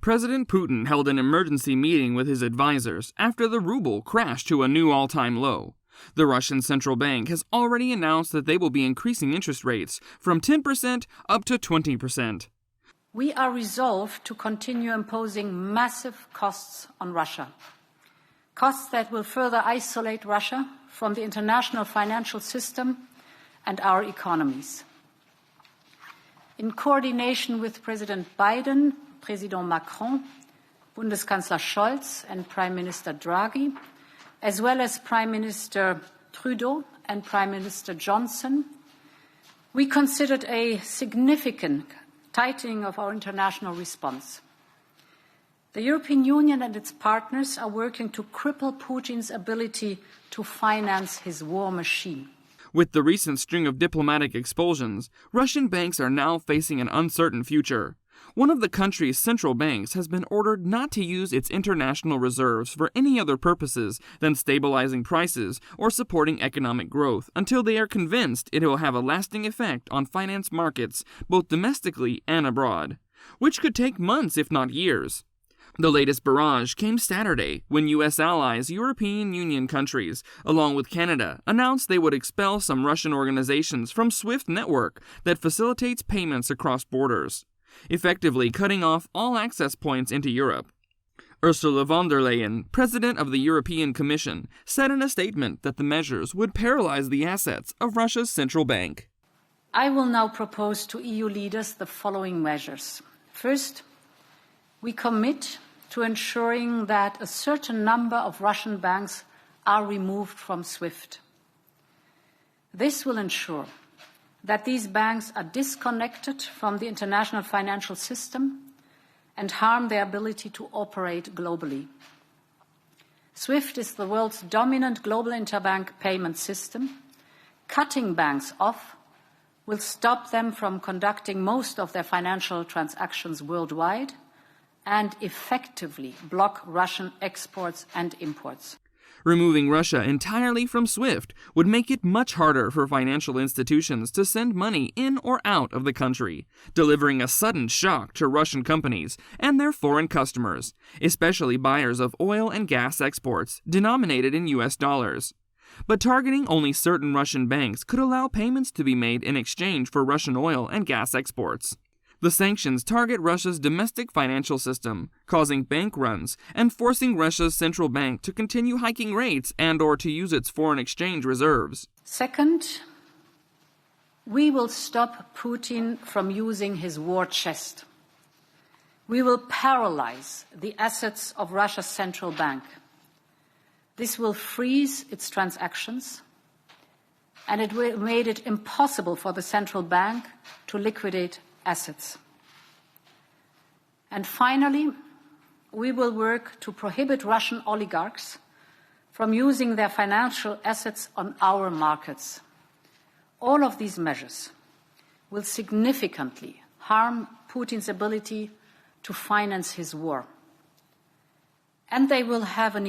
President Putin held an emergency meeting with his advisors after the ruble crashed to a new all-time low. The Russian central bank has already announced that they will be increasing interest rates from 10% up to 20%. We are resolved to continue imposing massive costs on Russia. Costs that will further isolate Russia from the international financial system and our economies. In coordination with President Biden, President Macron, Bundeskanzler Scholz and Prime Minister Draghi, as well as Prime Minister Trudeau and Prime Minister Johnson, we considered a significant tightening of our international response. The European Union and its partners are working to cripple Putin's ability to finance his war machine. With the recent string of diplomatic expulsions, Russian banks are now facing an uncertain future. One of the country's central banks has been ordered not to use its international reserves for any other purposes than stabilizing prices or supporting economic growth until they are convinced it will have a lasting effect on finance markets both domestically and abroad, which could take months if not years. The latest barrage came Saturday when U.S. allies, European Union countries, along with Canada, announced they would expel some Russian organizations from SWIFT network that facilitates payments across borders, effectively cutting off all access points into Europe. Ursula von der Leyen, President of the European Commission, said in a statement that the measures would paralyze the assets of Russia's central bank. I will now propose to EU leaders the following measures. First, we commit to ensuring that a certain number of Russian banks are removed from SWIFT. This will ensure that these banks are disconnected from the international financial system and harm their ability to operate globally. SWIFT is the world's dominant global interbank payment system. Cutting banks off will stop them from conducting most of their financial transactions worldwide and effectively block Russian exports and imports. Removing Russia entirely from SWIFT would make it much harder for financial institutions to send money in or out of the country, delivering a sudden shock to Russian companies and their foreign customers, especially buyers of oil and gas exports denominated in U.S. dollars. But targeting only certain Russian banks could allow payments to be made in exchange for Russian oil and gas exports. The sanctions target Russia's domestic financial system, causing bank runs and forcing Russia's central bank to continue hiking rates and/or to use its foreign exchange reserves. Second, we will stop Putin from using his war chest. We will paralyze the assets of Russia's central bank. This will freeze its transactions, and it made it impossible for the central bank to liquidate assets. And finally, we will work to prohibit Russian oligarchs from using their financial assets on our markets. All of these measures will significantly harm Putin's ability to finance his war. And they will have an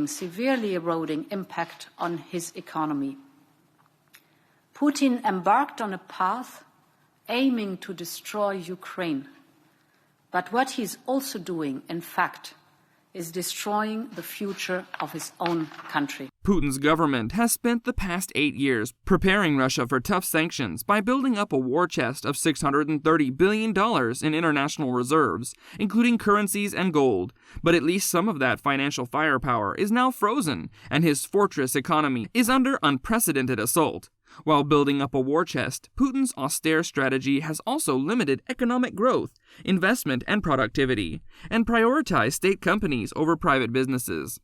severely eroding impact on his economy. Putin embarked on a path aiming to destroy Ukraine. But what he's also doing, in fact, is destroying the future of his own country. Putin's government has spent the past 8 years preparing Russia for tough sanctions by building up a war chest of $630 billion in international reserves, including currencies and gold. But at least some of that financial firepower is now frozen, and his fortress economy is under unprecedented assault. While building up a war chest, Putin's austere strategy has also limited economic growth, investment, and productivity, and prioritized state companies over private businesses.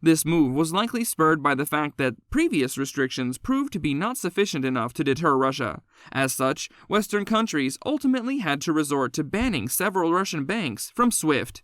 This move was likely spurred by the fact that previous restrictions proved to be not sufficient enough to deter Russia. As such, Western countries ultimately had to resort to banning several Russian banks from SWIFT.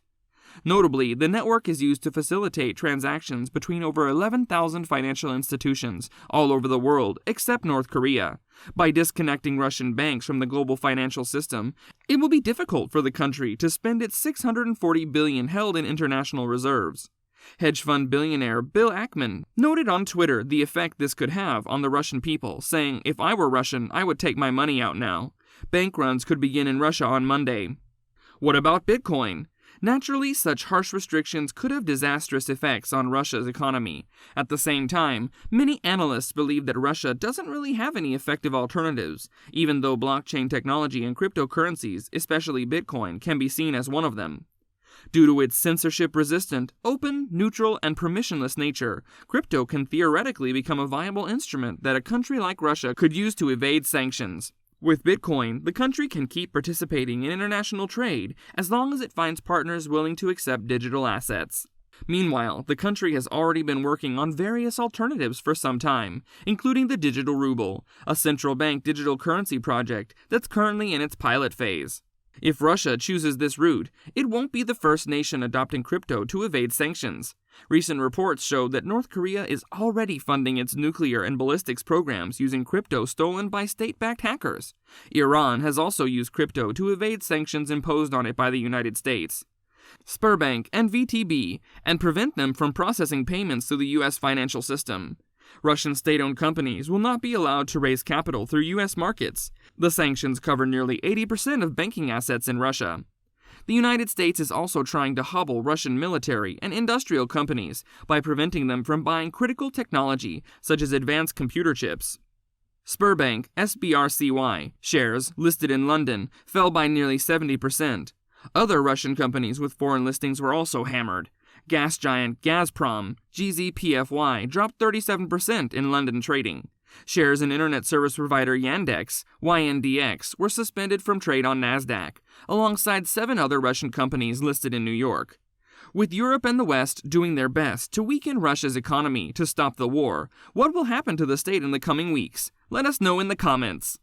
Notably, the network is used to facilitate transactions between over 11,000 financial institutions all over the world, except North Korea. By disconnecting Russian banks from the global financial system, it will be difficult for the country to spend its $640 billion held in international reserves. Hedge fund billionaire Bill Ackman noted on Twitter the effect this could have on the Russian people, saying, "If I were Russian, I would take my money out now. Bank runs could begin in Russia on Monday." What about Bitcoin? Naturally, such harsh restrictions could have disastrous effects on Russia's economy. At the same time, many analysts believe that Russia doesn't really have any effective alternatives, even though blockchain technology and cryptocurrencies, especially Bitcoin, can be seen as one of them. Due to its censorship-resistant, open, neutral, and permissionless nature, crypto can theoretically become a viable instrument that a country like Russia could use to evade sanctions. With Bitcoin, the country can keep participating in international trade as long as it finds partners willing to accept digital assets. Meanwhile, the country has already been working on various alternatives for some time, including the digital ruble, a central bank digital currency project that's currently in its pilot phase. If Russia chooses this route, it won't be the first nation adopting crypto to evade sanctions. Recent reports show that North Korea is already funding its nuclear and ballistics programs using crypto stolen by state-backed hackers. Iran has also used crypto to evade sanctions imposed on it by the United States. Sberbank and VTB, and prevent them from processing payments through the U.S. financial system. Russian state-owned companies will not be allowed to raise capital through U.S. markets. The sanctions cover nearly 80% of banking assets in Russia. The United States is also trying to hobble Russian military and industrial companies by preventing them from buying critical technology such as advanced computer chips. Sberbank, SBRCY, shares, listed in London, fell by nearly 70%. Other Russian companies with foreign listings were also hammered. Gas giant Gazprom, GZPFY, dropped 37% in London trading. Shares in internet service provider Yandex, YNDX, were suspended from trade on Nasdaq, alongside 7 other Russian companies listed in New York. With Europe and the West doing their best to weaken Russia's economy to stop the war, what will happen to the state in the coming weeks? Let us know in the comments.